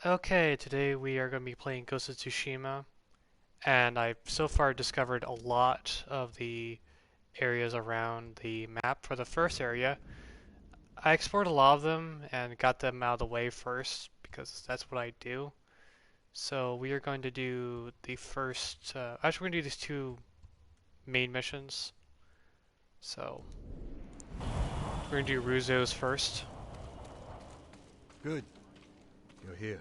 Okay, today we are going to be playing Ghost of Tsushima, and I've so far discovered a lot of the areas around the map. For the first area, I explored a lot of them and got them out of the way first because that's what I do. So we are going to do the first, actually we're going to do these two main missions. So we're going to do Ruzo's first. Good. You're here.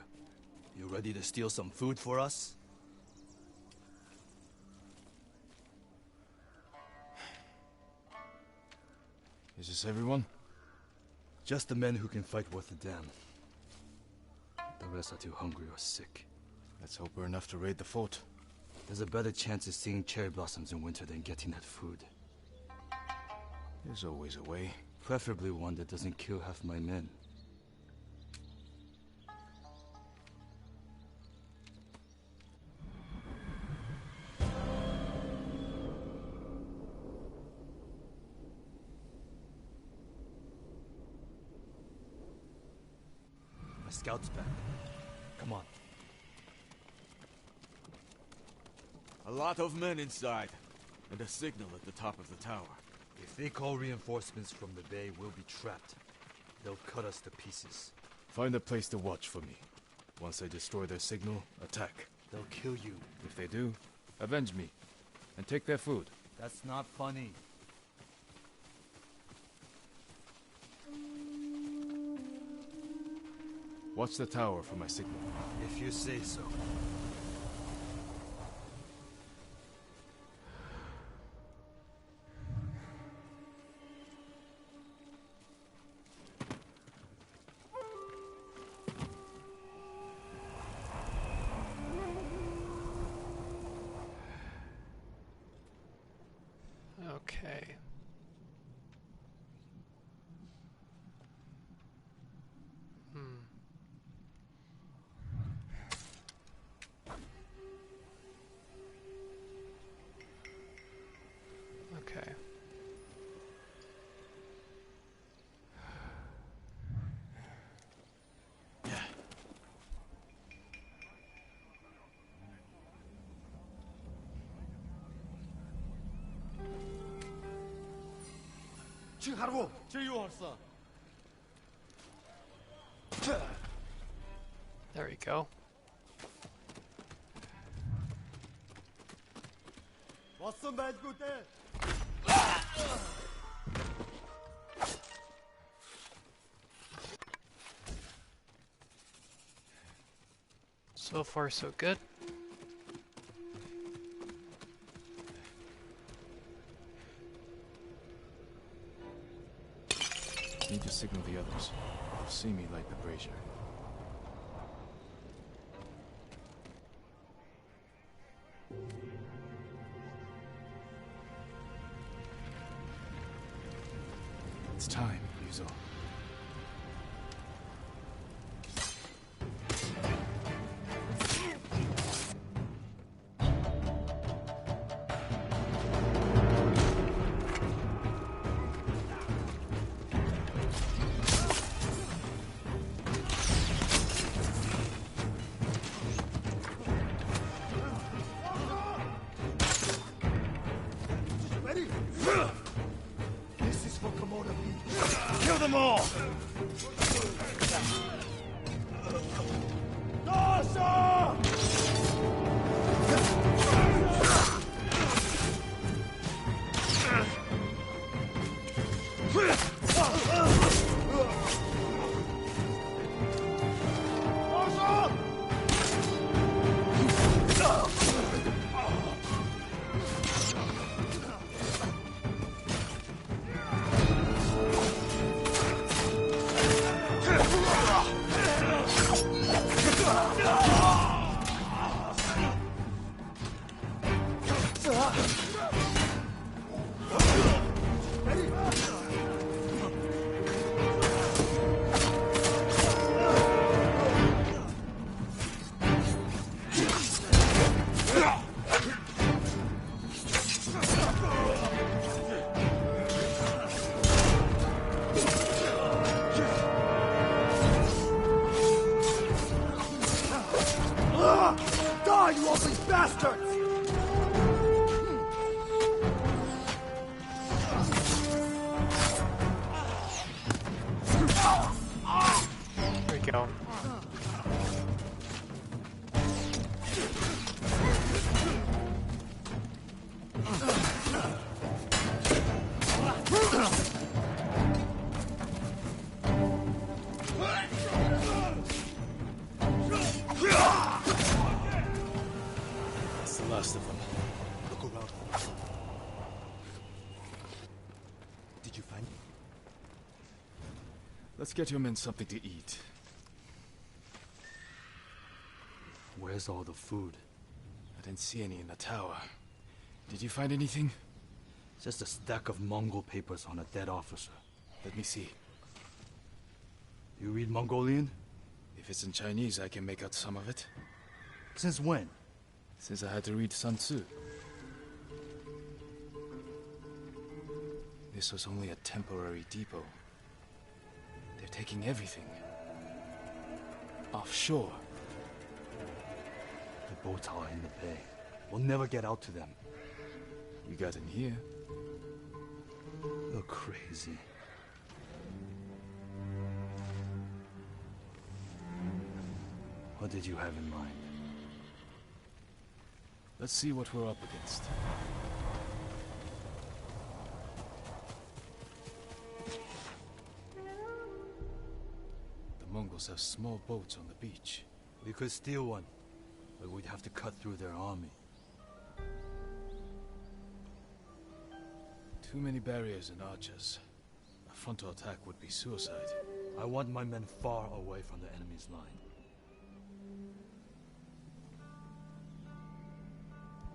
You ready to steal some food for us? Is this everyone? Just the men who can fight worth a damn. The rest are too hungry or sick. Let's hope we're enough to raid the fort. There's a better chance of seeing cherry blossoms in winter than getting that food. There's always a way. Preferably one that doesn't kill half my men. My scout's back. Come on. A lot of men inside, and a signal at the top of the tower. If they call reinforcements from the bay, we'll be trapped. They'll cut us to pieces. Find a place to watch for me. Once I destroy their signal, attack. They'll kill you. If they do, avenge me. And take their food. That's not funny. Watch the tower for my signal. If you say so. Okay. Okay. There we go. So far, so good. Need to signal the others. They'll see me light the brazier. It's time, Yuzo. This is for Komoda. Kill them all! Die, you ugly bastards! There we go. That's the last of them. Look around. Did you find? Let's get your men something to eat. Where's all the food? I didn't see any in the tower. Did you find anything? Just a stack of Mongol papers on a dead officer. Let me see. You read Mongolian? If it's in Chinese, I can make out some of it. Since when? Since I had to read Sun Tzu. This was only a temporary depot. They're taking everything. Offshore. The boats are in the bay. We'll never get out to them. We got in here. You're crazy. What did you have in mind? Let's see what we're up against. The Mongols have small boats on the beach. We could steal one, but we'd have to cut through their army. Too many barriers and archers. A frontal attack would be suicide. I want my men far away from the enemy's line.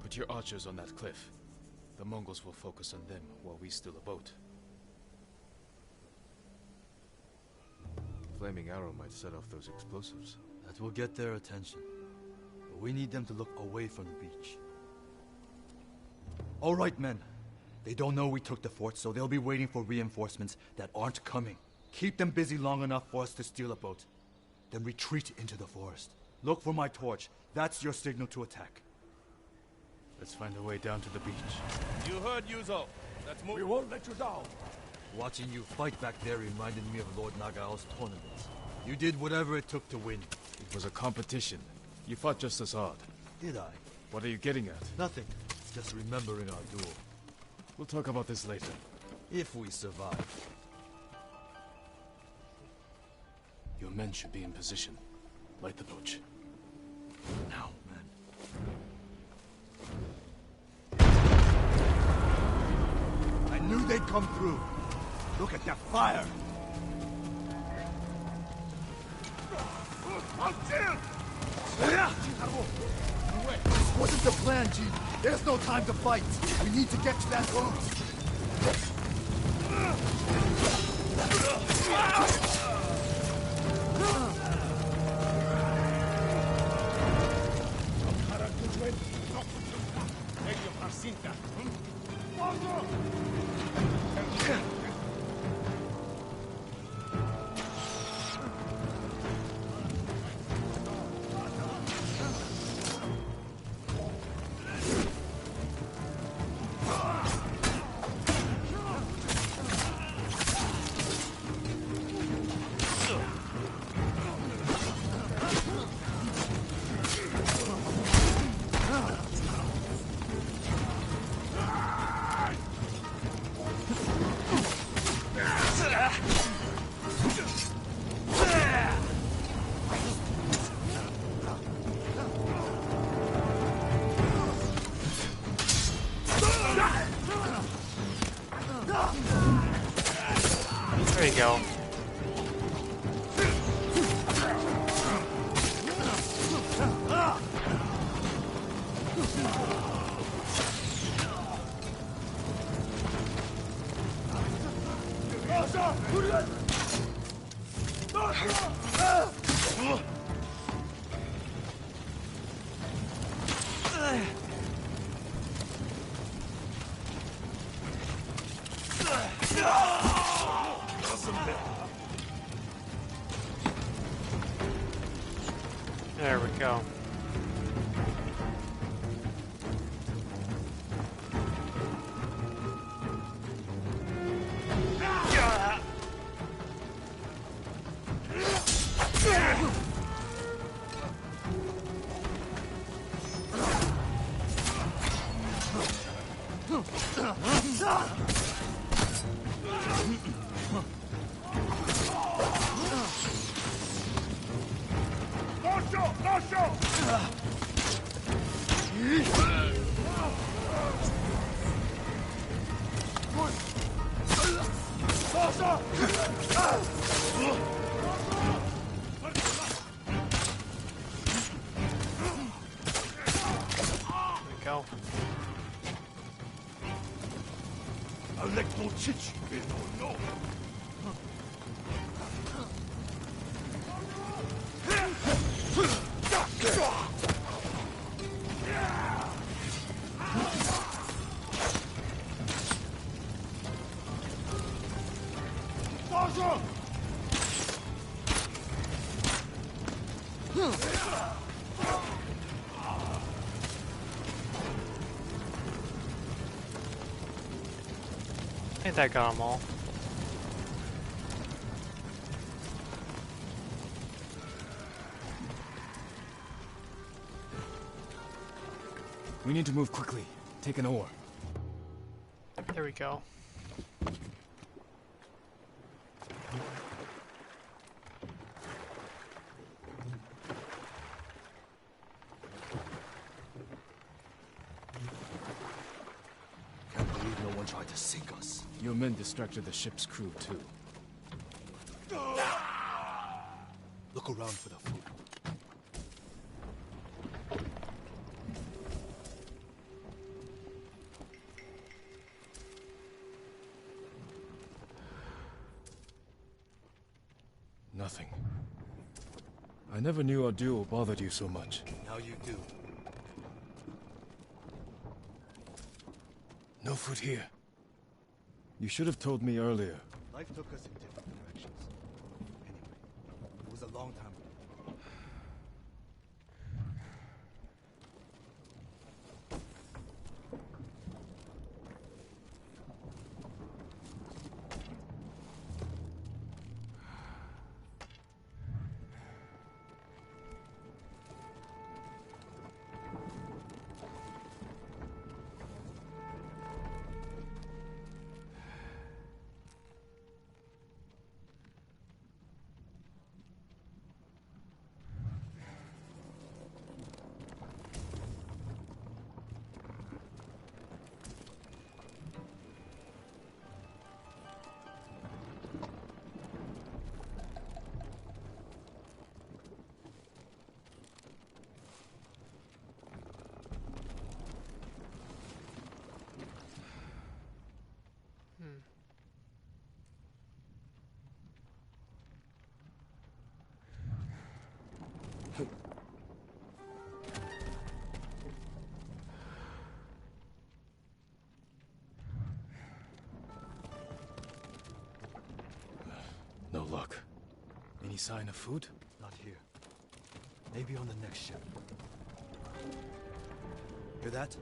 Put your archers on that cliff. The Mongols will focus on them while we steal a boat. Flaming arrow might set off those explosives. That will get their attention. But we need them to look away from the beach. All right, men. They don't know we took the fort, so they'll be waiting for reinforcements that aren't coming. Keep them busy long enough for us to steal a boat. Then retreat into the forest. Look for my torch. That's your signal to attack. Let's find a way down to the beach. You heard Yuzo. Let's move. We won't let you down. Watching you fight back there reminded me of Lord Nagao's tournament. You did whatever it took to win. It was a competition. You fought just as hard. Did I? What are you getting at? Nothing. Just remembering our duel. We'll talk about this later. If we survive. Your men should be in position. Light the torch. Now, men. I knew they'd come through. Look at that fire! This wasn't the plan, G. There's no time to fight. We need to get to that boat. There you go. There we go. we go. I think that got them all. We need to move quickly. Take an oar. There we go. Can't believe no one tried to sink us. Your men distracted the ship's crew, too. Look around for the food. Nothing. I never knew our duel bothered you so much. Now you do. No food here. You should have told me earlier. Life took us in different directions. Anyway, it was a long time ago. No luck. Any sign of food? Not here. Maybe on the next ship. Hear that?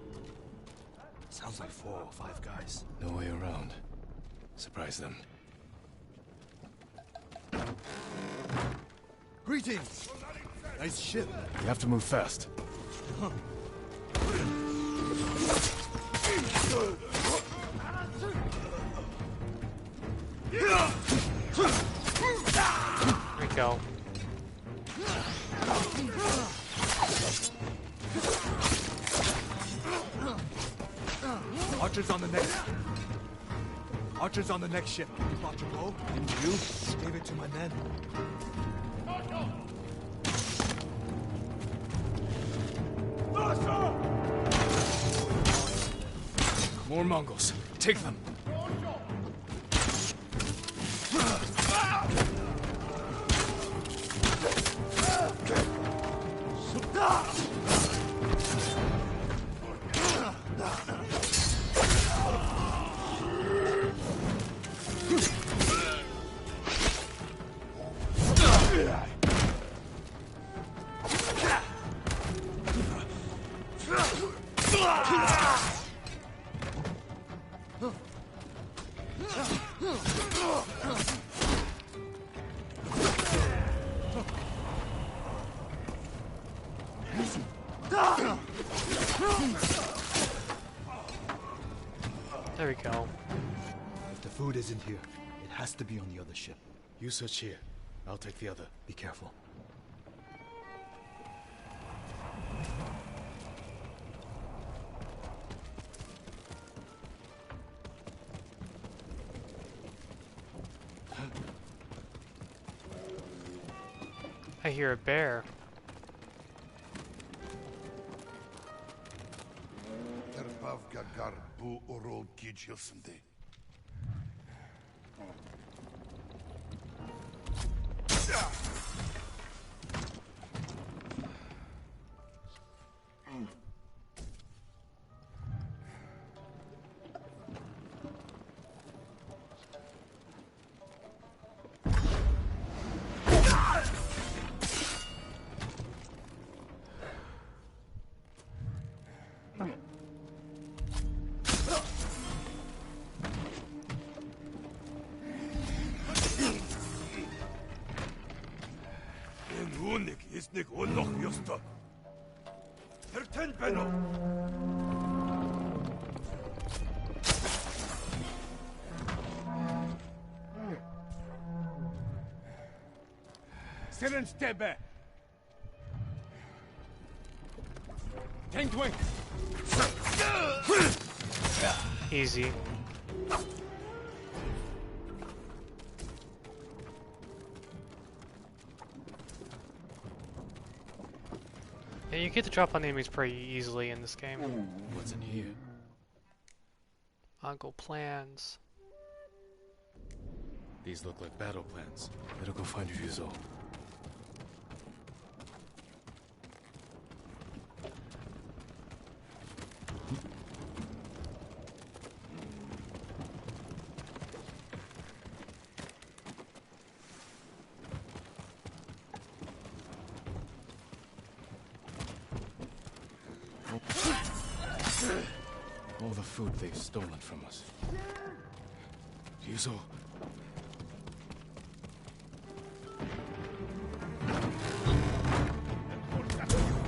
Sounds like 4 or 5 guys. No way around. Surprise them. Greetings! Nice ship. We have to move fast. There we go. Archers on the next. Archers on the next ship. You brought your bow? Didn't you? Gave it to my men. More Mongols. Take them. There we go. If the food isn't here, it has to be on the other ship. You search here. I'll take the other. Be careful. I hear a bear. Terbav gagar bu orol gijilsinde. Unik is nik unloch justa. Verten benno. Siren stebe. Tank wing. Easy. Yeah, you get to drop on enemies pretty easily in this game. What's in here? Mongol plans. These look like battle plans. Better go find Ryuzo. All the food they've stolen from us. Ryuzo.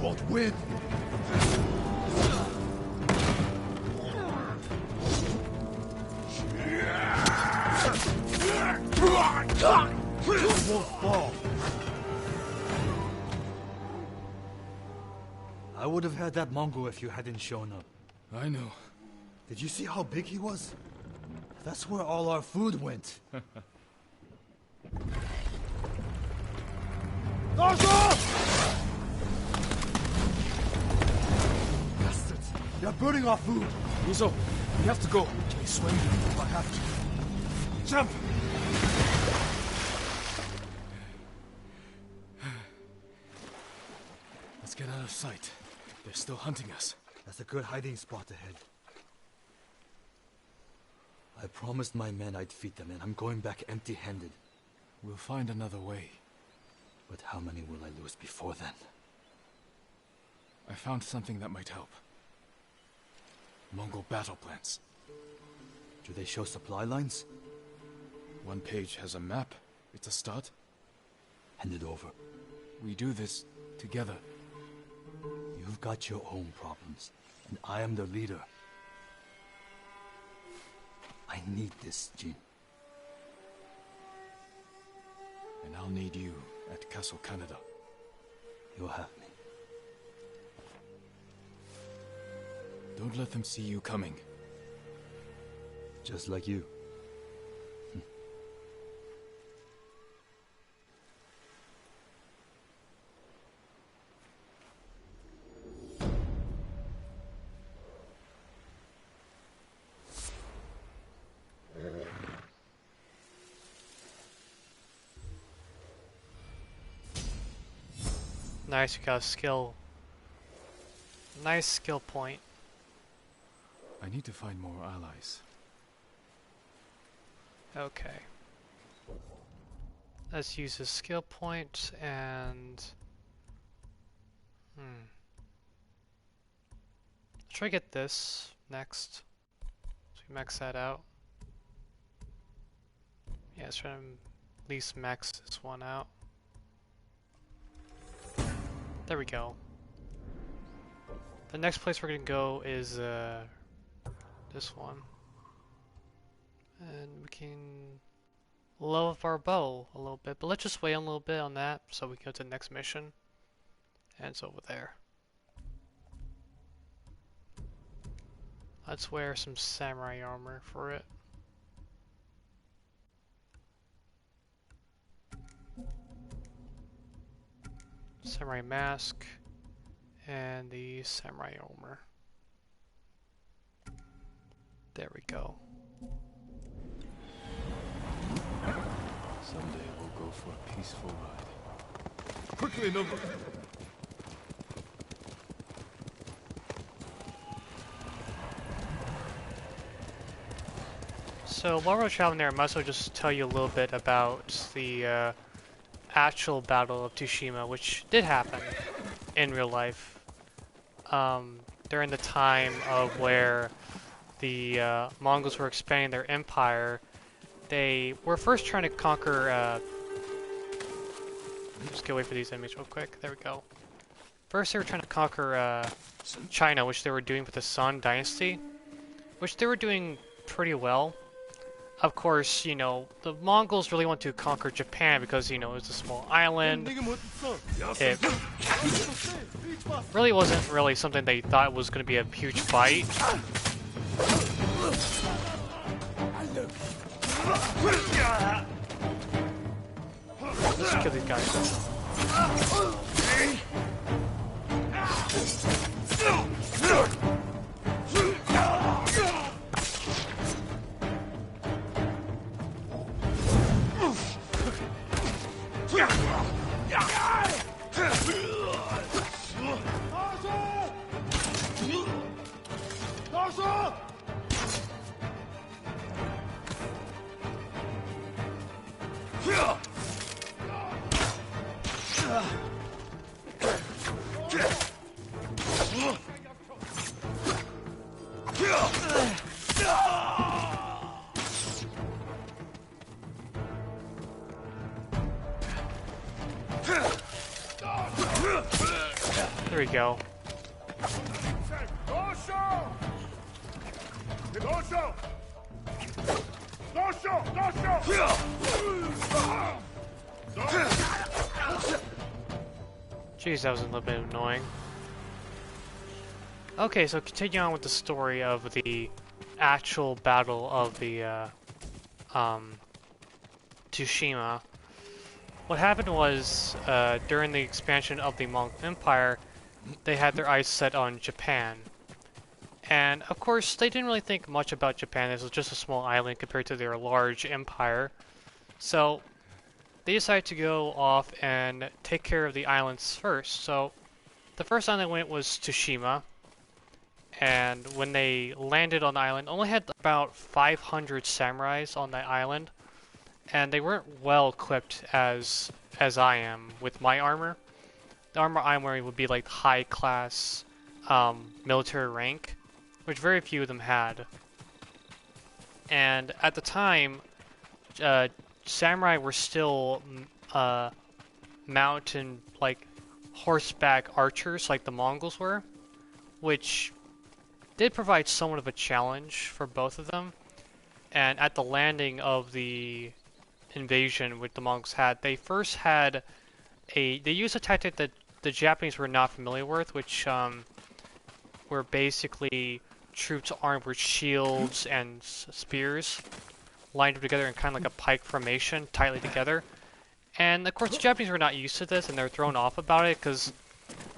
Won't win! You won't fall! I would have had that Mongol if you hadn't shown up. I know. Did you see how big he was? That's where all our food went. Bastards! They're burning our food! Ryuzo, we have to go. Can you swim? If I have to. Jump! Let's get out of sight. They're still hunting us. That's a good hiding spot ahead. I promised my men I'd feed them, and I'm going back empty-handed. We'll find another way. But how many will I lose before then? I found something that might help. Mongol battle plans. Do they show supply lines? One page has a map. It's a start. Hand it over. We do this together. You've got your own problems, and I am the leader. I need this, Jin. And I'll need you at Castle Canada. You'll have me. Don't let them see you coming. Just like you. Nice, you got a skill. Nice skill point. I need to find more allies. Okay. Let's use a skill point and... Try to get this next. So we max that out. Yeah, let's try to at least max this one out. There we go. The next place we're gonna go is this one. And we can level up our bow a little bit, but let's just wait a little bit on that so we can go to the next mission. And it's over there. Let's wear some samurai armor for it. Samurai mask and the samurai armor. There we go. Someday we'll go for a peaceful ride. Quickly, number. So while we're traveling there, I might as well just tell you a little bit about the actual Battle of Tushima, which did happen in real life during the time of where the Mongols were expanding their empire. They were first trying to conquer. Just get away from these enemies real quick. There we go. First, they were trying to conquer China, which they were doing with the Song Dynasty, which they were doing pretty well. Of course, you know, the Mongols really want to conquer Japan because, you know, it's a small island. It really wasn't really something they thought was going to be a huge fight. Let's kill these guys. There we go. Jeez, that was a little bit annoying. Okay, so continuing on with the story of the actual battle of the Tushima. What happened was, during the expansion of the Mongol Empire, they had their eyes set on Japan. And, of course, they didn't really think much about Japan. This was just a small island compared to their large empire. So, they decided to go off and take care of the islands first. So, the first island they went was Tushima. And when they landed on the island, only had about 500 samurais on that island. And they weren't well equipped as I am with my armor. The armor I'm wearing would be like high class military rank, which very few of them had. And at the time, samurai were still mountain like horseback archers like the Mongols were, which did provide somewhat of a challenge for both of them. And at the landing of the invasion which the Mongols had, they first had they used a tactic that the Japanese were not familiar with, which were basically troops armed with shields and spears lined up together in kind of like a pike formation, tightly together. And of course the Japanese were not used to this, and they're thrown off about it because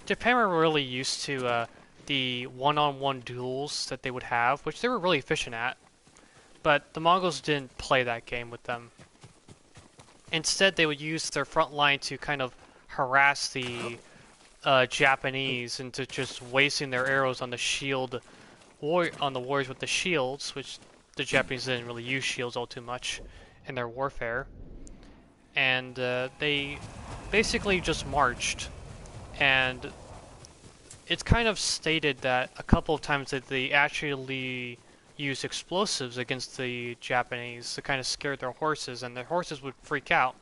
Japan were really used to the one-on-one duels that they would have, which they were really efficient at. But the Mongols didn't play that game with them. Instead, they would use their front line to kind of harass the Japanese into just wasting their arrows on the on the warriors with the shields, which the Japanese didn't really use shields all too much in their warfare. And they basically just marched. And it's kind of stated that a couple of times that they actually used explosives against the Japanese to kind of scare their horses, and their horses would freak out.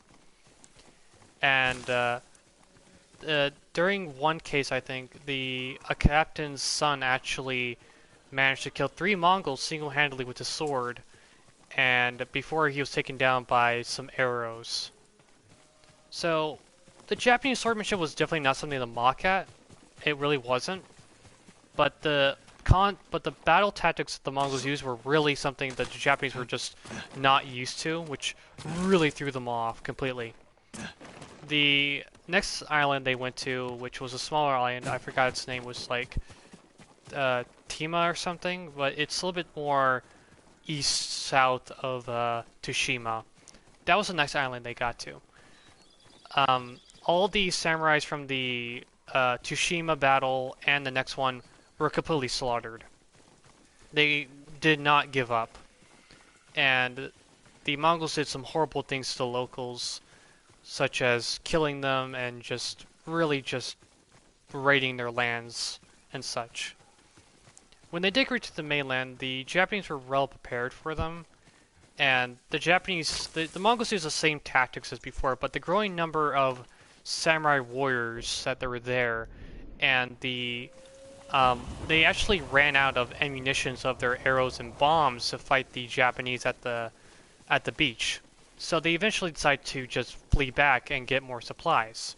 And during one case, I think, a captain's son actually managed to kill 3 Mongols single-handedly with a sword, and before he was taken down by some arrows. So, the Japanese swordsmanship was definitely not something to mock at. It really wasn't. But the battle tactics the Mongols used were really something that the Japanese were just not used to, which really threw them off completely. The next island they went to, which was a smaller island, I forgot its name, was like Tima or something, but it's a little bit more east-south of Tushima. That was a nice island they got to. All the samurais from the Tushima battle and the next one were completely slaughtered. They did not give up. And the Mongols did some horrible things to the locals, such as killing them and just really just raiding their lands and such. When they did reach the mainland, the Japanese were well prepared for them, and the Mongols used the same tactics as before, but the growing number of samurai warriors that were there, and they actually ran out of ammunitions of their arrows and bombs to fight the Japanese at the beach. So they eventually decided to just flee back and get more supplies.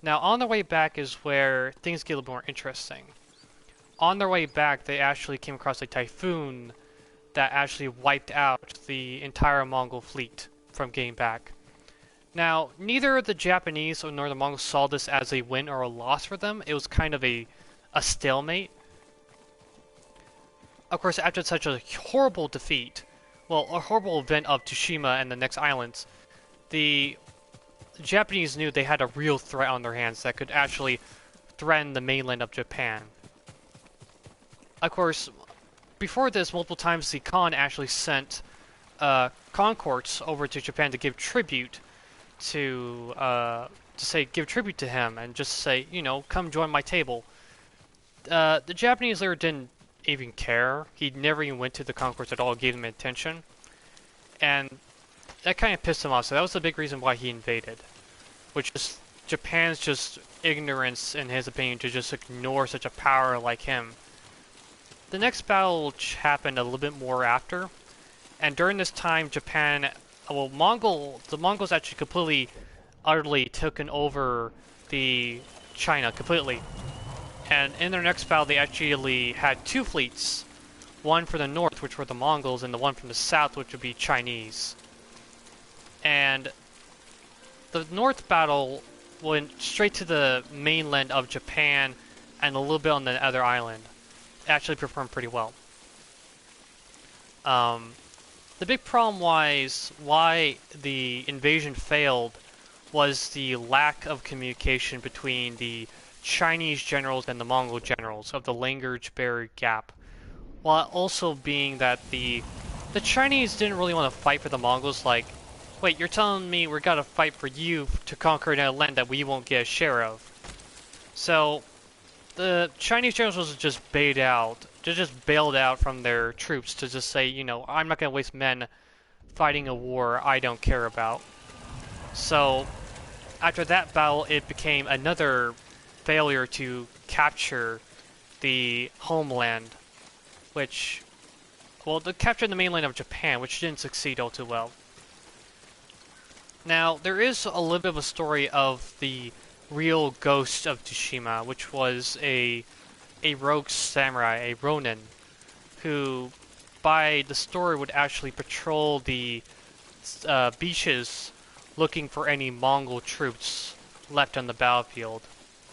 Now on their way back is where things get a little more interesting. On their way back, they actually came across a typhoon that actually wiped out the entire Mongol fleet from getting back. Now, neither the Japanese nor the Mongols saw this as a win or a loss for them. It was kind of a stalemate. Of course, after such a horrible defeat, well, a horrible event of Tushima and the next islands, the Japanese knew they had a real threat on their hands that could actually threaten the mainland of Japan. Of course, before this, multiple times the Khan actually sent concourts over to Japan to give tribute to give tribute to him and just say, you know, come join my table. The Japanese leader didn't even care. He never even went to the concourts at all, gave them attention, and that kind of pissed him off. So that was the big reason why he invaded, which is Japan's just ignorance, in his opinion, to just ignore such a power like him. The next battle happened a little bit more after, and during this time, the Mongols actually completely, utterly taken over the China completely. And in their next battle, they actually had two fleets, one for the north, which were the Mongols, and the one from the south, which would be Chinese. And the north battle went straight to the mainland of Japan and a little bit on the other island. Actually performed pretty well. The big problem was why the invasion failed was the lack of communication between the Chinese generals and the Mongol generals of the language barrier gap, while also being that the Chinese didn't really want to fight for the Mongols. Like, wait, you're telling me we're gonna fight for you to conquer another land that we won't get a share of? So the Chinese generals was just bailed out from their troops to just say, you know, I'm not going to waste men fighting a war I don't care about. So after that battle, it became another failure to capture the homeland, to capture the mainland of Japan, which didn't succeed all too well. Now, there is a little bit of a story of the real ghost of Tushima, which was a rogue samurai, a ronin, who, by the story, would actually patrol the beaches looking for any Mongol troops left on the battlefield,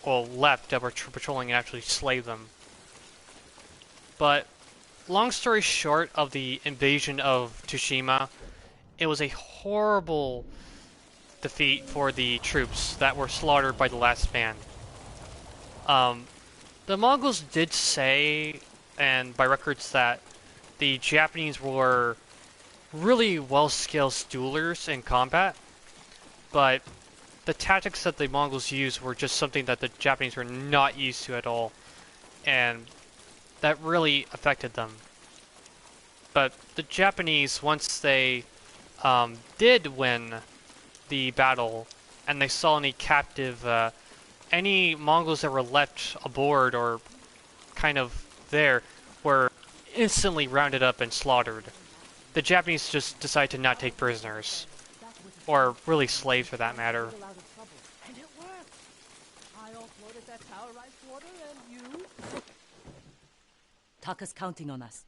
or left that were patrolling and actually slay them. But, long story short of the invasion of Tushima, it was a horrible defeat for the troops that were slaughtered by the last man. The Mongols did say, and by records, that the Japanese were really well-skilled duelers in combat, but the tactics that the Mongols used were just something that the Japanese were not used to at all, and that really affected them. But the Japanese, once they did win the battle, and they saw any Mongols that were left aboard or kind of there, were instantly rounded up and slaughtered. the Japanese just decide to not take prisoners, or really slaves for that matter. And it worked. I offloaded that tower right quarter, and you. Taka's counting on us.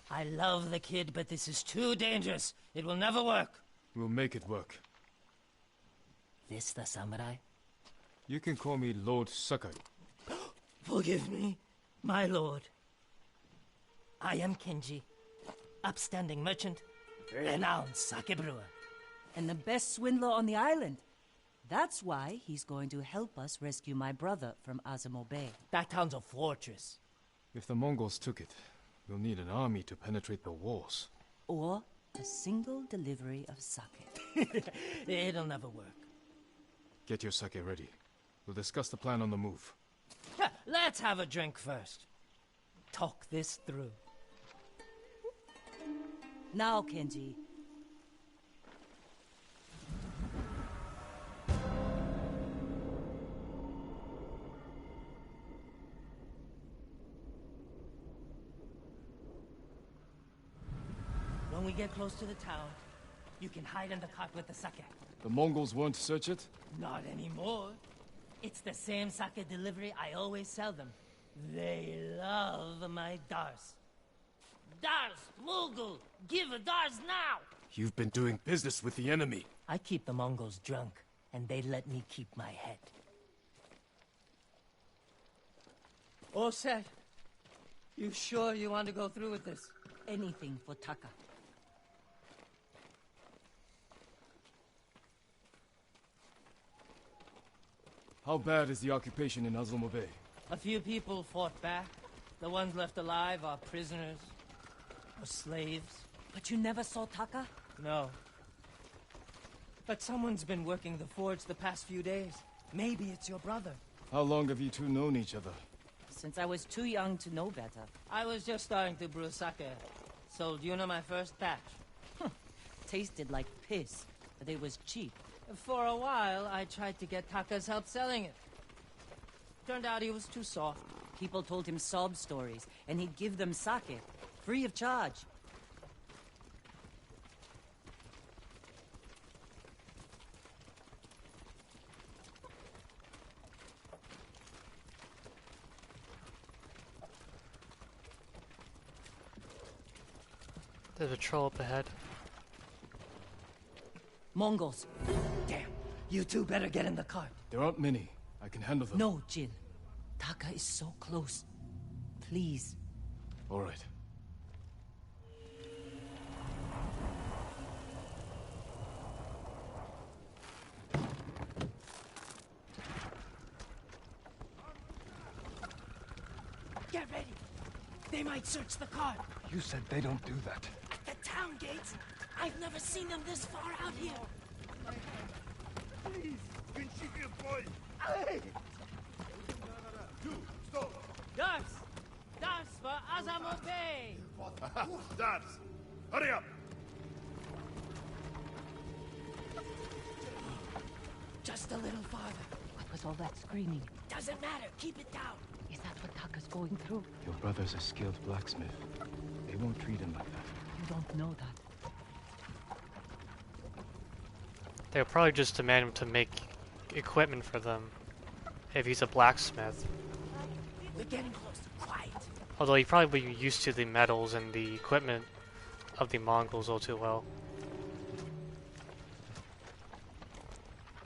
I love the kid, but this is too dangerous. It will never work. We'll make it work. This the samurai? You can call me Lord Sakai. Forgive me, my lord. I am Kenji, upstanding merchant, renowned sake brewer. And the best swindler on the island. That's why he's going to help us rescue my brother from Azamo Bay. That town's a fortress. If the Mongols took it, we'll need an army to penetrate the walls. Or a single delivery of sake. It'll never work. Get your sake ready. We'll discuss the plan on the move. Let's have a drink first. Talk this through. Now, Kenji. When we get close to the town, you can hide in the cart with the sake. The Mongols won't search it? Not anymore. It's the same sake delivery I always sell them. They love my dars. Dars, Mogul, give a dars now! You've been doing business with the enemy. I keep the Mongols drunk, and they let me keep my head. All set. You sure you want to go through with this? Anything for Taka. How bad is the occupation in Azamo Bay? A few people fought back. The ones left alive are prisoners. Or slaves. But you never saw Taka? No. But someone's been working the forge the past few days. Maybe it's your brother. How long have you two known each other? Since I was too young to know better. I was just starting to brew sake. Sold Yuna my first batch. Tasted like piss, but it was cheap. For a while, I tried to get Taka's help selling it. Turned out he was too soft. People told him sob stories, and he'd give them sake, free of charge. There's a troll up ahead. Mongols. Damn. You two better get in the cart. There aren't many. I can handle them. No, Jin. Taka is so close. Please. All right. Get ready. They might search the cart. You said they don't do that. At the town gates. I've never seen them this far out here. Please, can she be a boy? You, stop! Dars! Dars for Azamo Bay! Dars, hurry up! Just a little farther. What was all that screaming? Doesn't matter. Keep it down. Is that what Taka's going through? Your brother's a skilled blacksmith. They won't treat him like that. You don't know that. They'll probably just demand him to make equipment for them, if he's a blacksmith. We're getting close. Quiet. Although he probably would be used to the metals and the equipment of the Mongols all too well.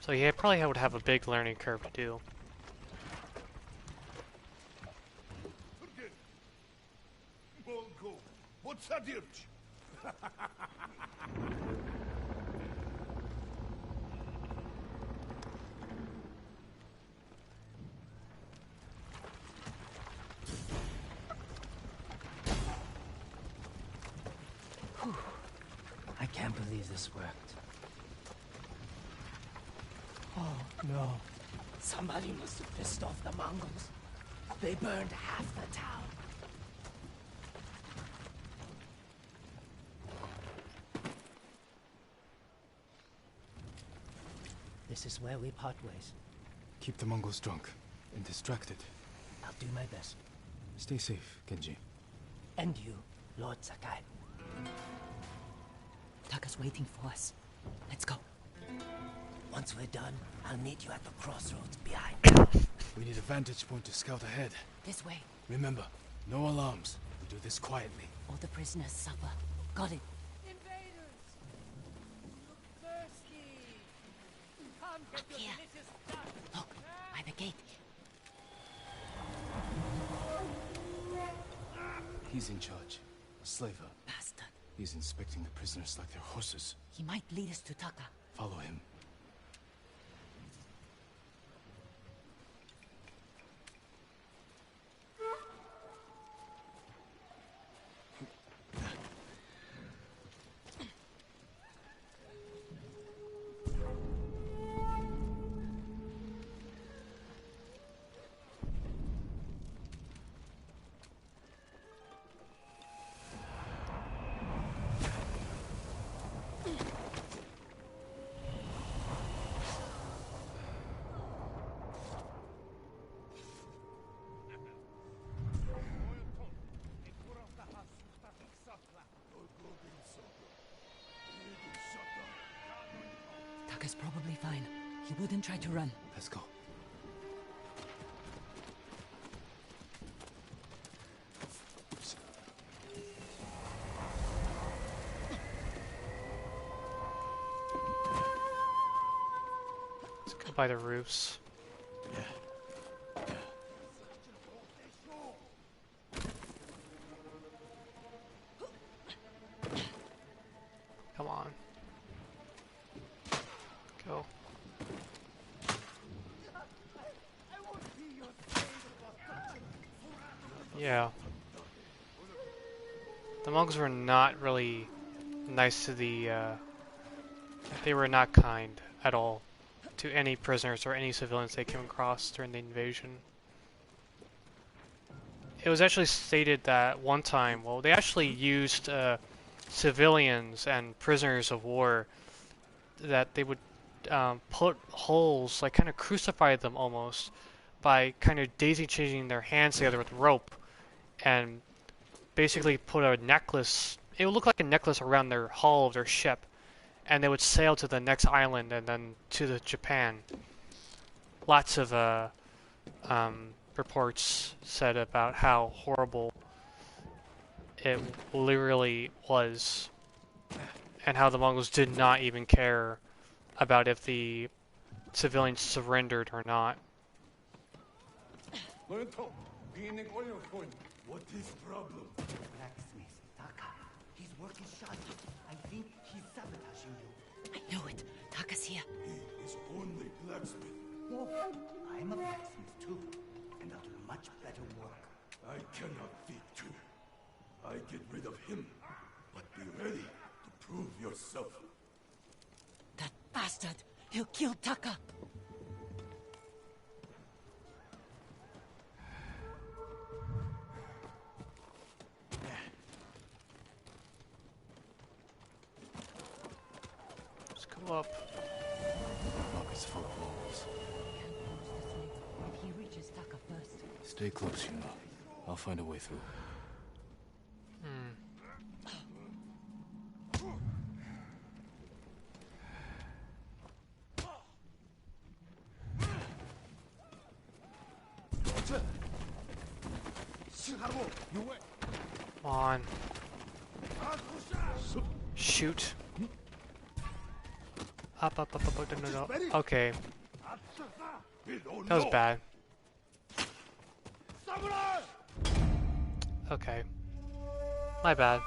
So he probably would have a big learning curve to do. Mongo, what's that dirge? I can't believe this worked. Oh, no. Somebody must have pissed off the Mongols. They burned half the town. This is where we part ways. Keep the Mongols drunk and distracted. I'll do my best. Stay safe, Genji. And you, Lord Sakai. Taka's waiting for us. Let's go. Once we're done, I'll meet you at the crossroads behind. We need a vantage point to scout ahead. This way. Remember, no alarms. We do this quietly. All the prisoners suffer. Got it. Invaders! You thirsty! Come get your Here. delicious stuff! Look, by the gate. He's in charge. A slaver. Bastard. He's inspecting the prisoners like they're horses. He might lead us to Taka. Follow him. Taka's probably fine. He wouldn't try to run. Let's go. Let's go by the roofs. Come on. Go. Yeah. The monks were not really nice to the, they were not kind at all to any prisoners or any civilians they came across during the invasion. It was actually stated that one time, well, they actually used civilians and prisoners of war, that they would put holes, like kind of crucify them almost, by kind of daisy-chaining their hands together with rope, and basically put a necklace, it would look like a necklace around their hull of their ship, and they would sail to the next island and then to Japan. Lots of reports said about how horrible it literally was, and how the Mongols did not even care about if the civilians surrendered or not. What is problem? Blacksmith, Taka. His work is shoddy. I think he's sabotaging you. I knew it. Taka's here. He is only blacksmith. No, I'm a blacksmith too, and I'll do much better work. I cannot beat you. I get rid of him. But be ready to prove yourself. That bastard. He'll kill Taka. Let's go up. Pockets full of holes. Can't push this way. If he reaches Taka first. Stay close, you know. I'll find a way through. Come on. Shoot. Up, up, up, up, up, no, no, no. Okay. That was bad. Okay. My bad.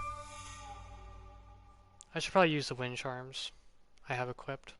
I should probably use the wind charms I have equipped.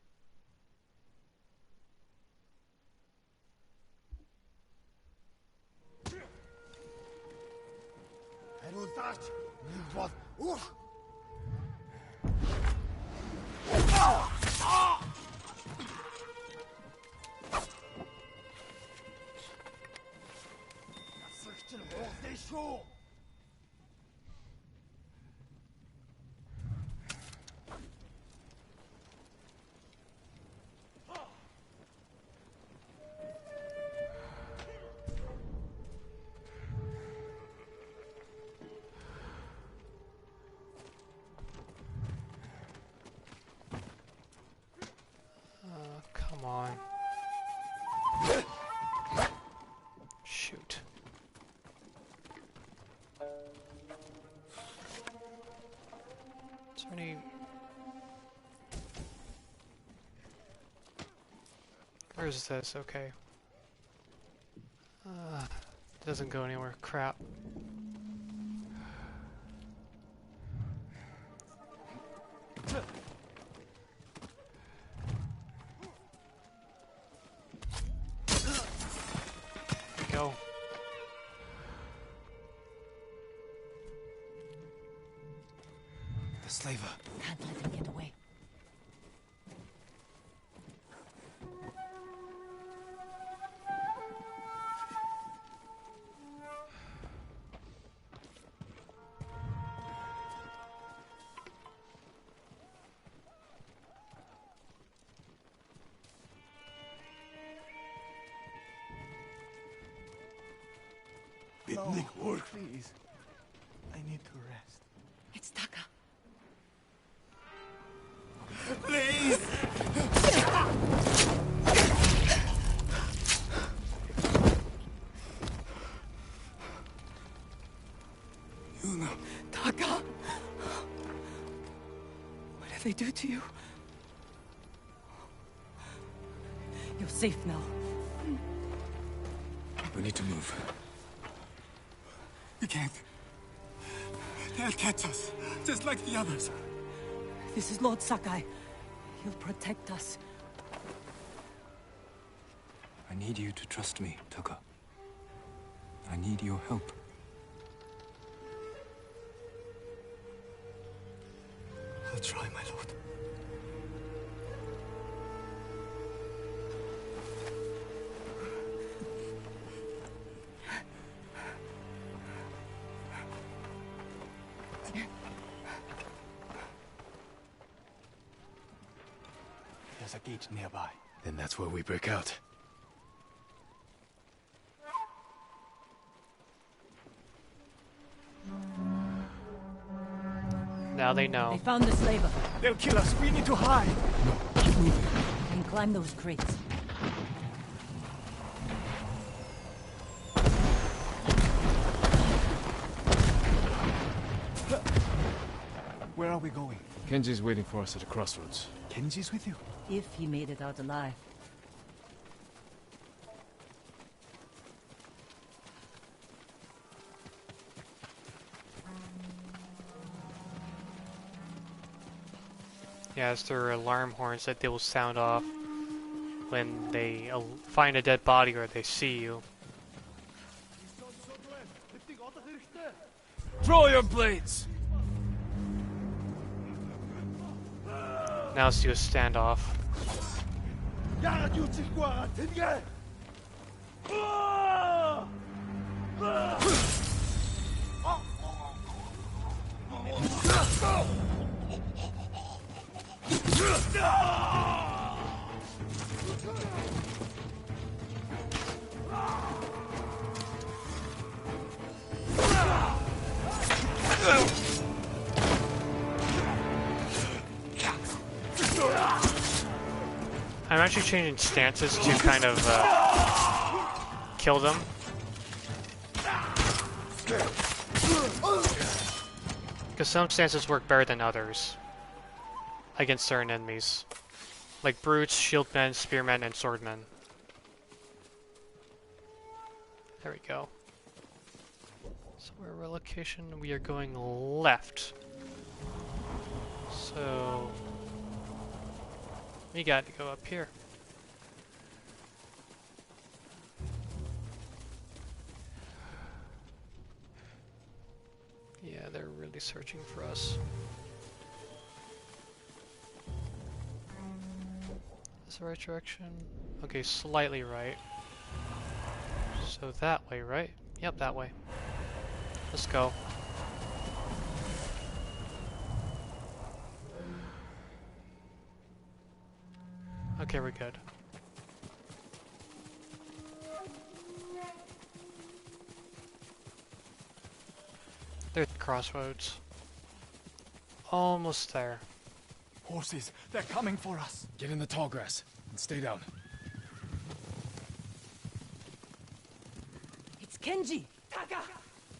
Is there any... Where is this? Okay. It doesn't go anywhere. Crap. Go. The slaver. Can't let him get away. Bitnik work. Please. I need to rest. It's Taka. Yuna. Taka! What did they do to you? You're safe now. We need to move. We can't. They'll catch us, just like the others. This is Lord Sakai. He'll protect us. I need you to trust me, Taka. I need your help. I'll try, my lord. There's a gate nearby. Then that's where we break out. Now they know. They found the slaver. They'll kill us. We need to hide. Keep moving. We can climb those crates. Where are we going? Kenji's waiting for us at the crossroads. Kenji's with you? If he made it out alive. Yeah, it's their alarm horns that they will sound off when they find a dead body or they see you. Throw your blades! Now let's do a standoff. I'm actually changing stances to kind of kill them. Because some stances work better than others against certain enemies. Like brutes, shieldmen, spearmen, and swordmen. There we go. So we're location, we are going left. So we got to go up here. Yeah, they're really searching for us. Is the right direction? Okay, slightly right. So that way, right? Yep, that way. Let's go. Okay, we're good. There's the crossroads. Almost there. Horses, they're coming for us. Get in the tall grass and stay down. It's Kenji! Taka!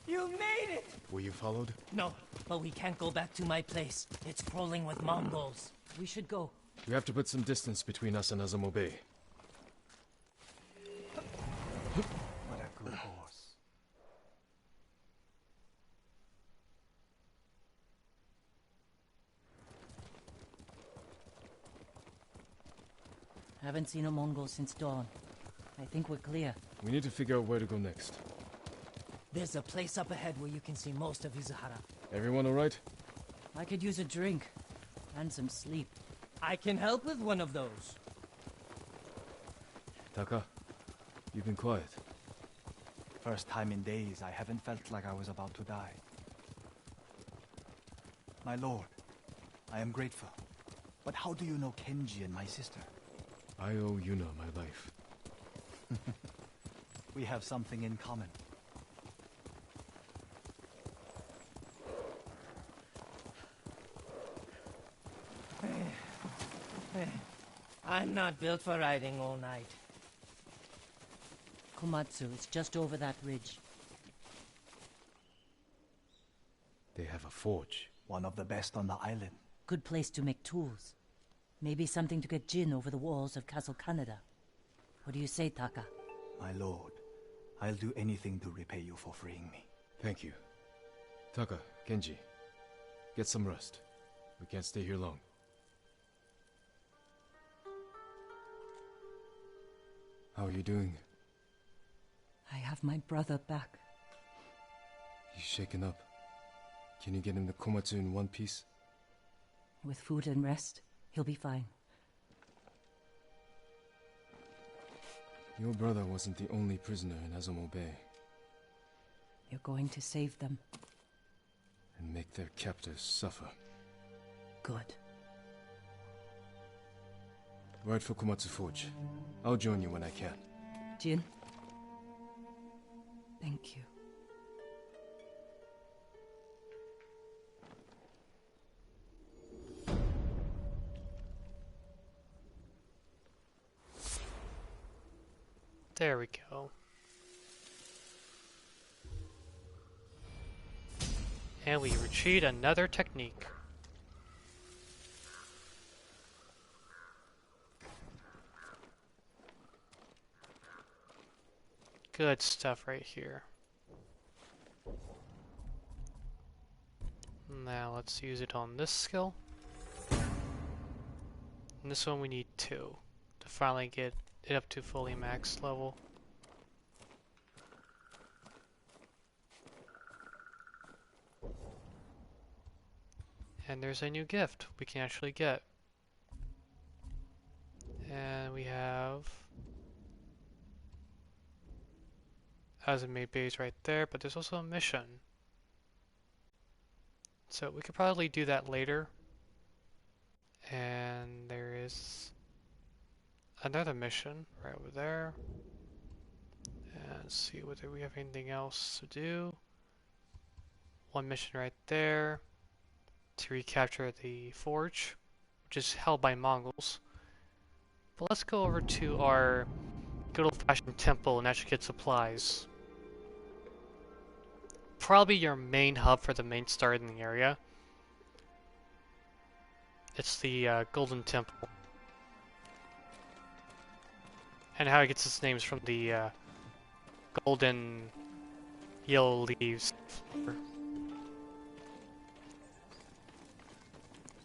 You made it! Were you followed? No, but we can't go back to my place. It's crawling with Mongols. We should go. We have to put some distance between us and Azamo Bay. What a good horse. Haven't seen a Mongol since dawn. I think we're clear. We need to figure out where to go next. There's a place up ahead where you can see most of Izuhara. Everyone alright? I could use a drink. And some sleep. I can help with one of those. Taka, you've been quiet. First time in days I haven't felt like I was about to die. My lord, I am grateful. But how do you know Kenji and my sister? I owe Yuna my life. We have something in common. I'm not built for riding all night. Komatsu is just over that ridge. They have a forge. One of the best on the island. Good place to make tools. Maybe something to get Jin over the walls of Castle Kaneda. What do you say, Taka? My lord, I'll do anything to repay you for freeing me. Thank you. Taka, Kenji, get some rest. We can't stay here long. How are you doing? I have my brother back. He's shaken up. Can you get him to Komatsu in one piece? With food and rest, he'll be fine. Your brother wasn't the only prisoner in Azamo Bay. You're going to save them. And make their captors suffer. Good. Ride for Komatsu Forge. I'll join you when I can. Jin? Thank you. There we go. And we retreat another technique. Good stuff right here. Now let's use it on this skill. And this one we need 2 to finally get it up to fully max level. And there's a new gift we can actually get. And we have Azame Base right there, but there's also a mission. So we could probably do that later. And there is another mission right over there. And see whether we have anything else to do. One mission right there to recapture the forge, which is held by Mongols. But let's go over to our good old-fashioned temple and actually get supplies. Probably your main hub for the main start in the area. It's the Golden Temple. And how it gets its names from the golden yellow leaves.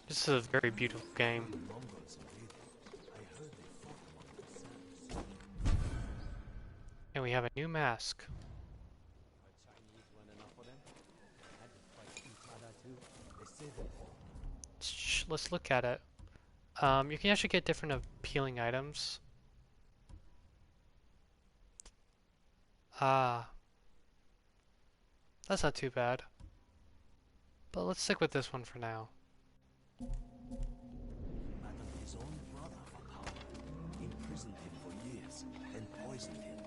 This is a very beautiful game. And we have a new mask. Let's look at it. You can actually get different appealing items. Ah. That's not too bad. But let's stick with this one for now. His own brother for power, imprisoned him for years, and poisoned him.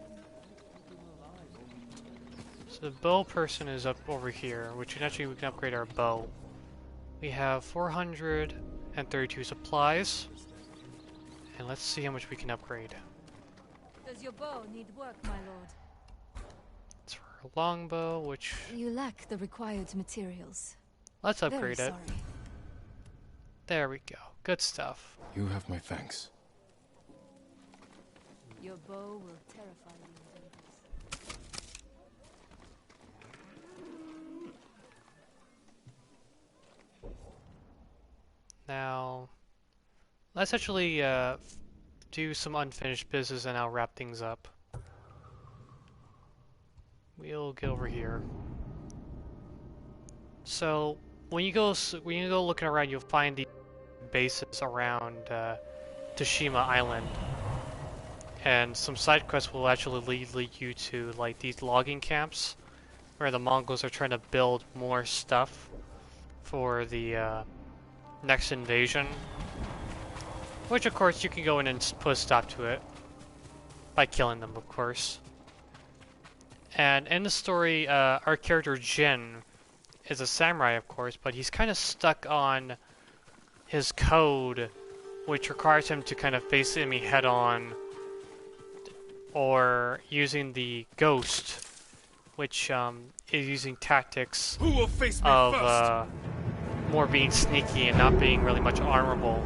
So the bow person is up over here, which actually we can upgrade our bow. We have 432 supplies, and let's see how much we can upgrade. Does your bow need work, my lord? That's longbow, which You lack the required materials. let's Very upgrade it. sorry. There we go. Good stuff. You have my thanks. Your bow will terrify the invaders. Now, let's actually do some unfinished business and I'll wrap things up. We'll get over here. So, when you go looking around, you'll find the bases around Tushima Island. And some side quests will actually lead you to like these logging camps where the Mongols are trying to build more stuff for the next invasion. Which of course you can go in and put a stop to it by killing them, of course. And in the story, our character Jin is a samurai, of course, but he's kind of stuck on his code, which requires him to kind of face the enemy head on, or using the ghost, which is using tactics Who will face me of first? more being sneaky and not being really much armorable.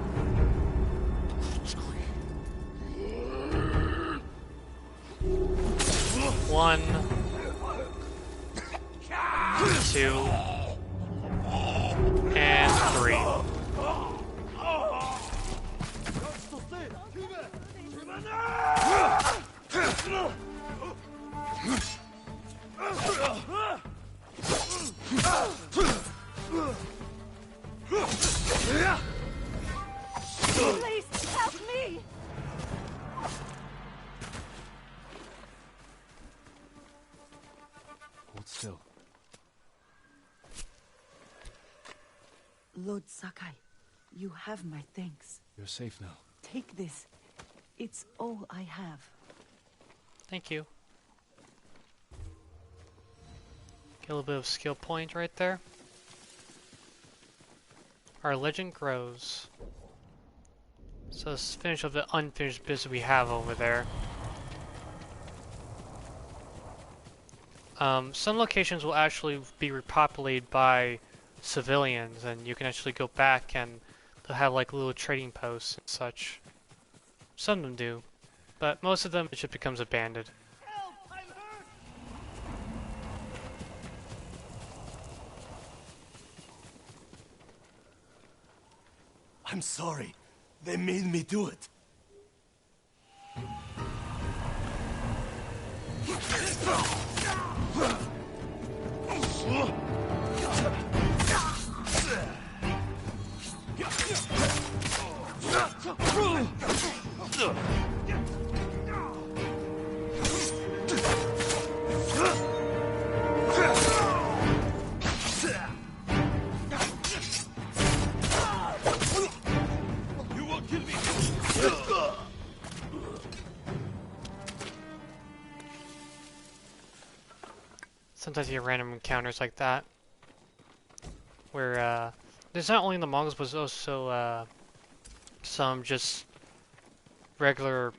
One, two, and three. Please help me! Hold still. Lord Sakai, you have my thanks. You're safe now. Take this. It's all I have. Thank you. Get a little bit of skill point right there. Our legend grows. So let's finish up the unfinished business we have over there. Some locations will actually be repopulated by civilians, and you can actually go back and they'll have like little trading posts and such. Some of them do, but most of them it just becomes abandoned. I'm sorry. They made me do it. You will kill me! Sometimes you get random encounters like that, where there's not only the Mongols, but also some just regular,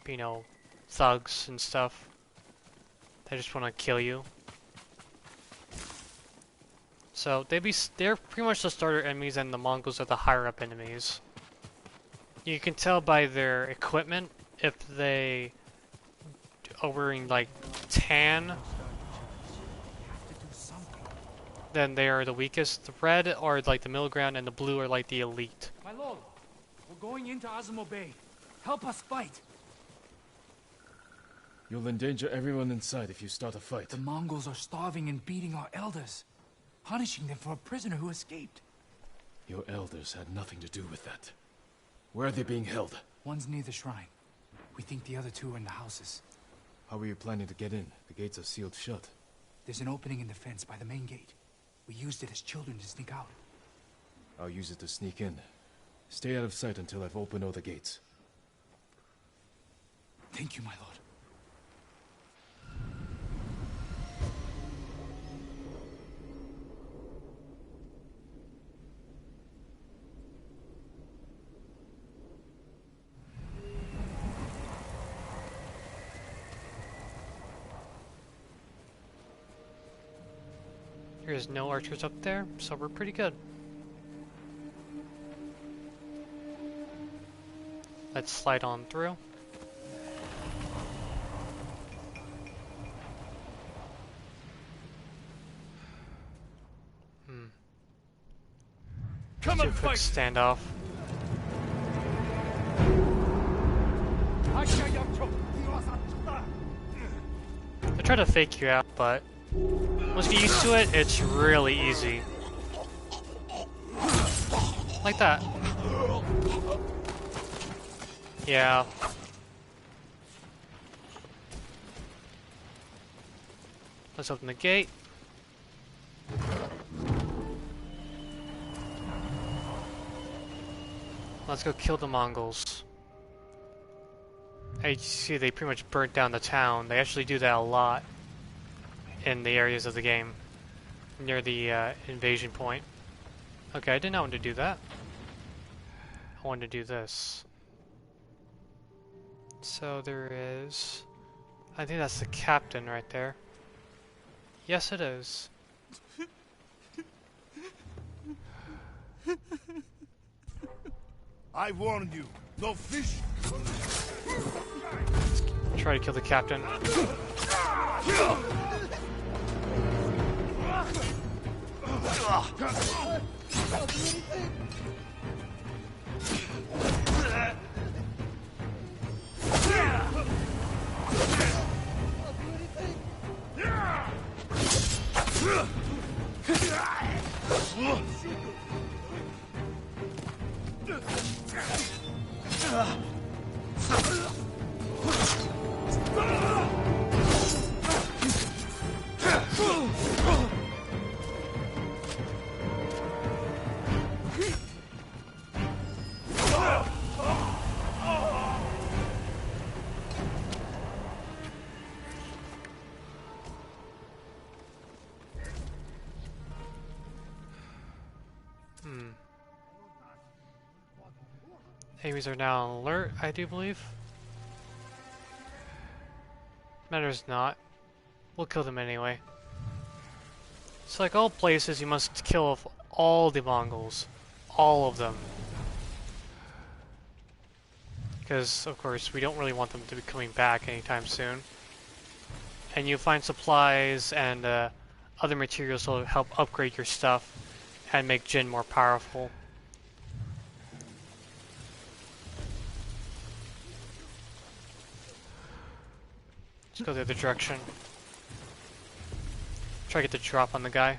you know, thugs and stuff. They just want to kill you. So they're pretty much the starter enemies, and the Mongols are the higher up enemies. You can tell by their equipment if they are wearing like tan, then they are the weakest. The red are like the middle ground, and the blue are like the elite. My lord, we're going into Azamo Bay. Help us fight. You'll endanger everyone inside if you start a fight. The Mongols are starving and beating our elders, punishing them for a prisoner who escaped. Your elders had nothing to do with that. Where are they being held? One's near the shrine. We think the other two are in the houses. How are you planning to get in? The gates are sealed shut. There's an opening in the fence by the main gate. We used it as children to sneak out. I'll use it to sneak in. Stay out of sight until I've opened all the gates. Thank you, my lord. There's no archers up there, so we're pretty good. Let's slide on through. Come Do a and quick fight! standoff. I try to fake you out, but once you get used to it, it's really easy. Like that. Yeah. Let's open the gate. Let's go kill the Mongols. Hey, you see they pretty much burnt down the town. They actually do that a lot in the areas of the game near the invasion point. Okay, I did not want to do that. I wanted to do this. So there is... I think that's the captain right there. Yes, it is. I warned you. No fish. Try to kill the captain. Enemies are now on alert, I do believe. Matters not. We'll kill them anyway. It's like all places, you must kill off all the Mongols. All of them. Because, of course, we don't really want them to be coming back anytime soon. And you find supplies and other materials to help upgrade your stuff and make Jin more powerful. Let's go the other direction. Try to get the drop on the guy.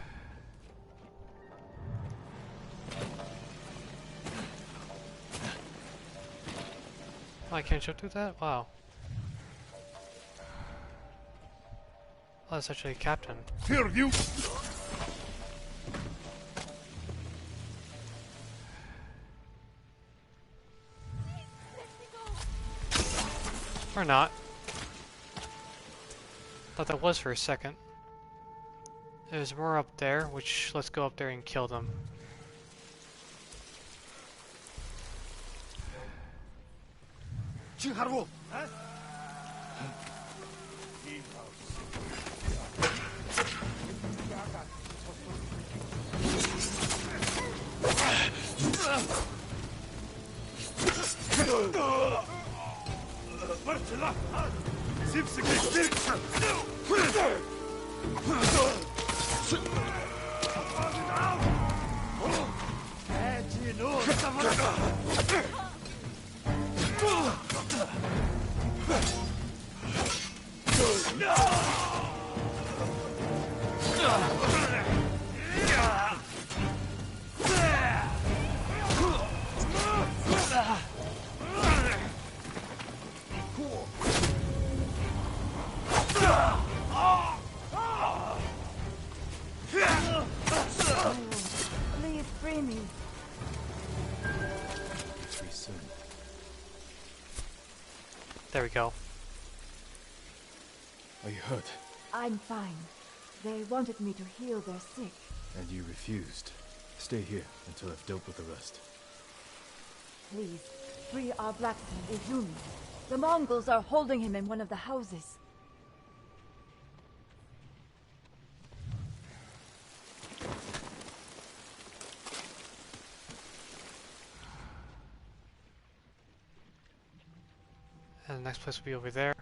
Oh, I can't jump through that? Wow. Oh, that's actually a captain. Here, you. Or not. Thought that was for a second. There's more up there, which let's go up there and kill them. Please free me. Free soon. There we go. Are you hurt? I'm fine. They wanted me to heal their sick. And you refused. Stay here until I've dealt with the rest. Please, free our blacksmith, Izumi. The Mongols are holding him in one of the houses. next place will be over there.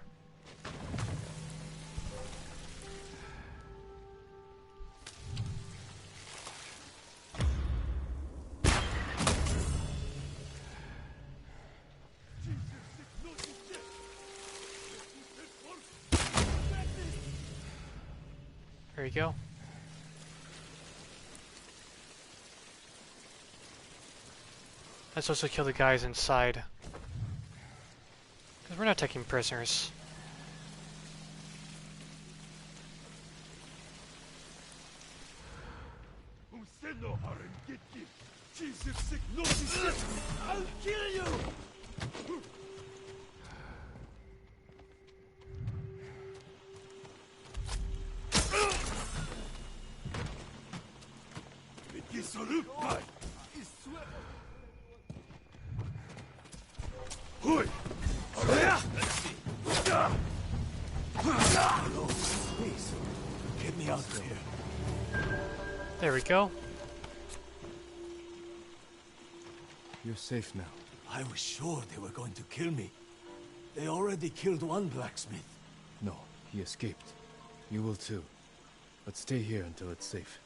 There you go. Let's also kill the guys inside. Because we're not taking prisoners. I'll kill you! Please, get me out of here. There we go. You're safe now. I was sure they were going to kill me. They already killed one blacksmith. No, he escaped. You will too. But stay here until it's safe.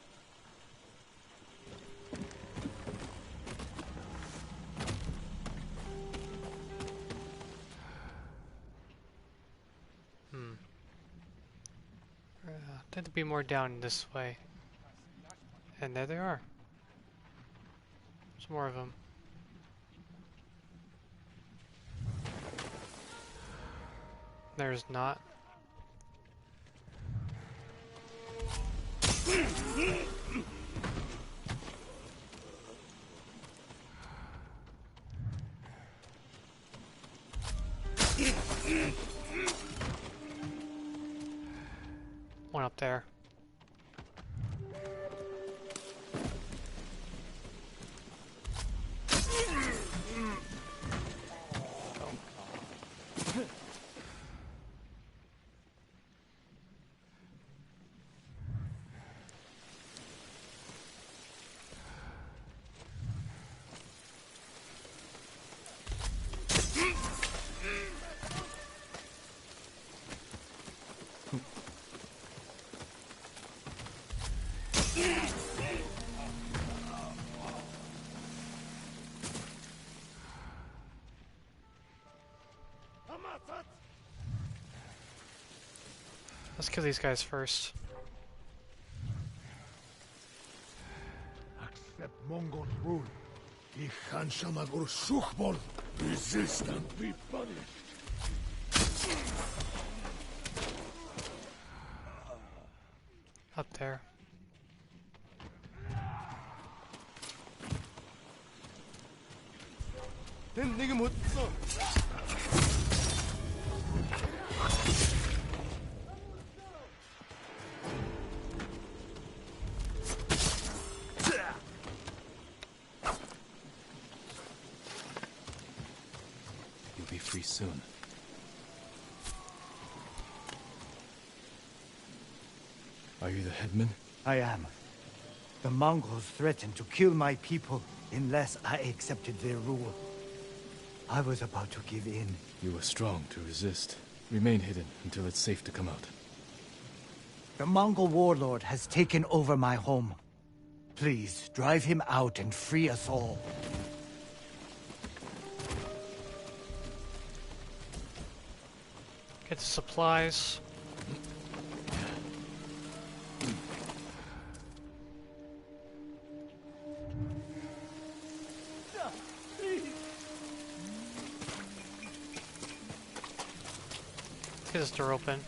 Tend to be more down this way. And there they are. There's more of them. There's not. One up there. Let's kill these guys first. Accept Mongol rule. Ikhan Shamagur Shukhbol. Resist and be punished. Up there. Then nigga 못 써. You'll be free soon. Are you the headman? I am. The Mongols threatened to kill my people unless I accepted their rule. I was about to give in. You were strong to resist. Remain hidden until it's safe to come out. The Mongol warlord has taken over my home. Please, drive him out and free us all. Get the supplies. Get this door open.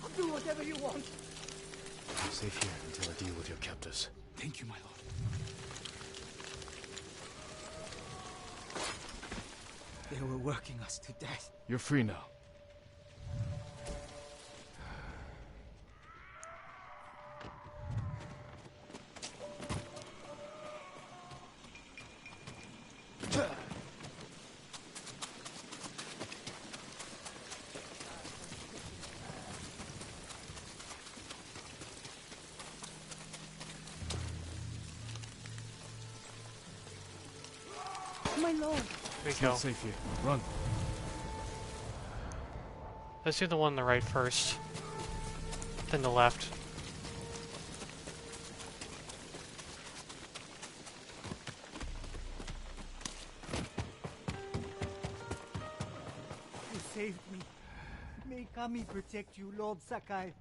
I'll do whatever you want. You're safe here until I deal with your captors. Thank you, my lord. They were working us to death. You're free now. My lord. Here we It's go. not safe here. Run. Let's do the one on the right first. Then the left. You saved me. May Kami protect you, Lord Sakai.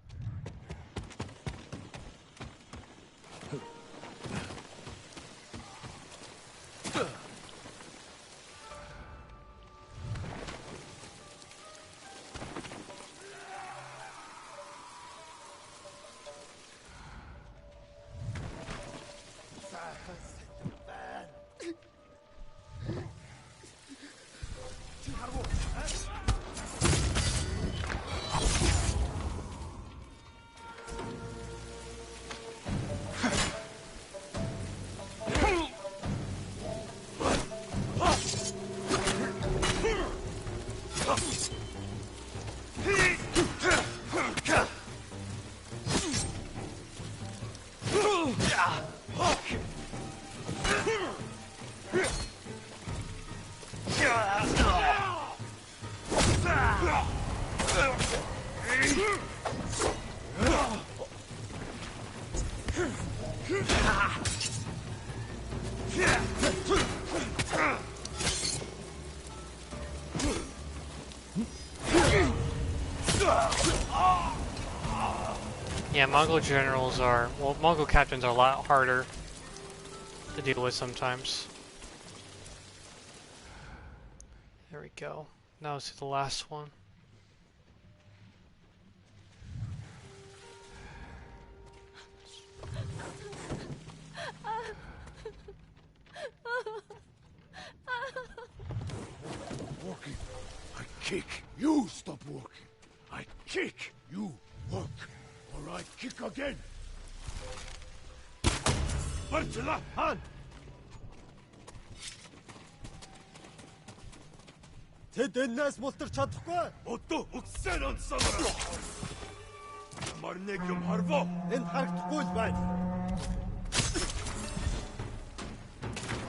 Yeah, Mongol generals are, well, Mongol captains are a lot harder to deal with sometimes. There we go. Now let's do the last one. Walking. I kick. You stop walking. I kick. You walk. Or I kick again. Marcela, Han! Тэд энэс мултарч чадахгүй. Одоо өгсөн онцгой. Ямар нэг юм харваа. Энд харагдахгүй л байна.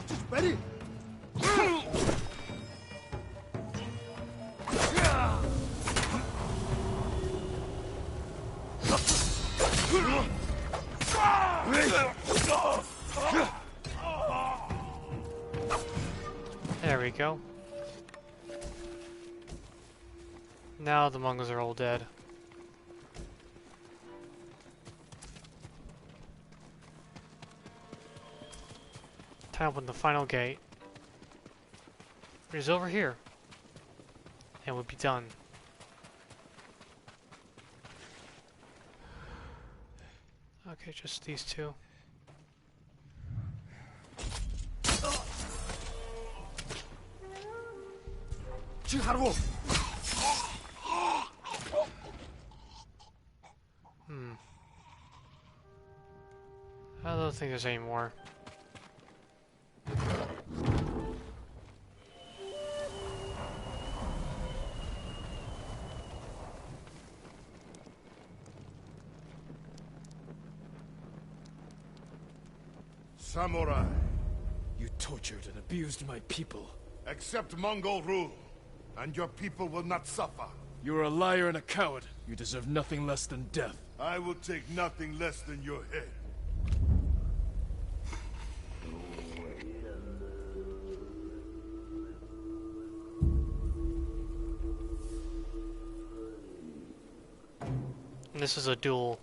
Очиж барь. There we go. Now the Mongols are all dead. Time to open the final gate. It is over here. And we'll be done. Okay, just these two. I don't think there's any more. Samurai, You tortured and abused my people. accept Mongol rule, and your people will not suffer. You're a liar and a coward. You deserve nothing less than death. I will take nothing less than your head. And this is a duel.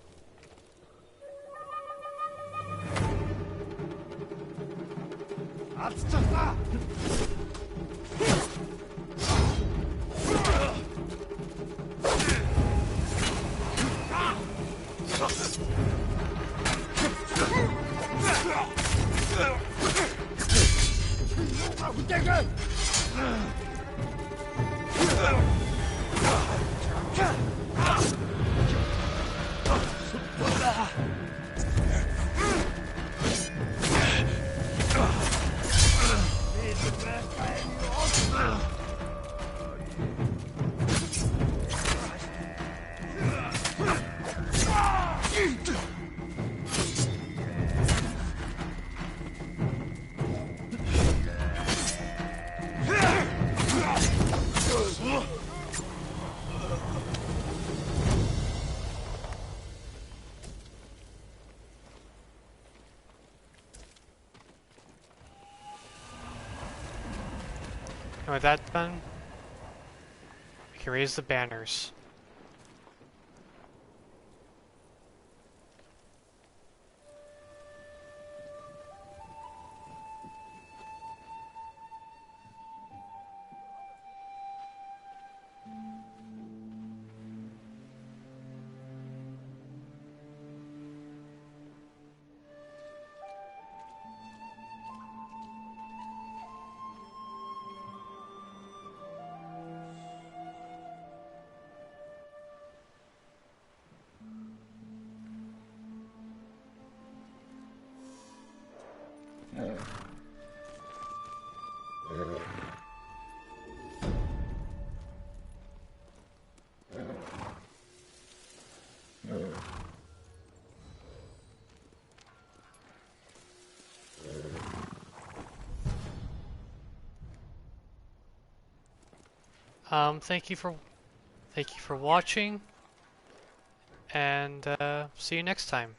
And with that done, we can raise the banners. Thank you for watching, and see you next time.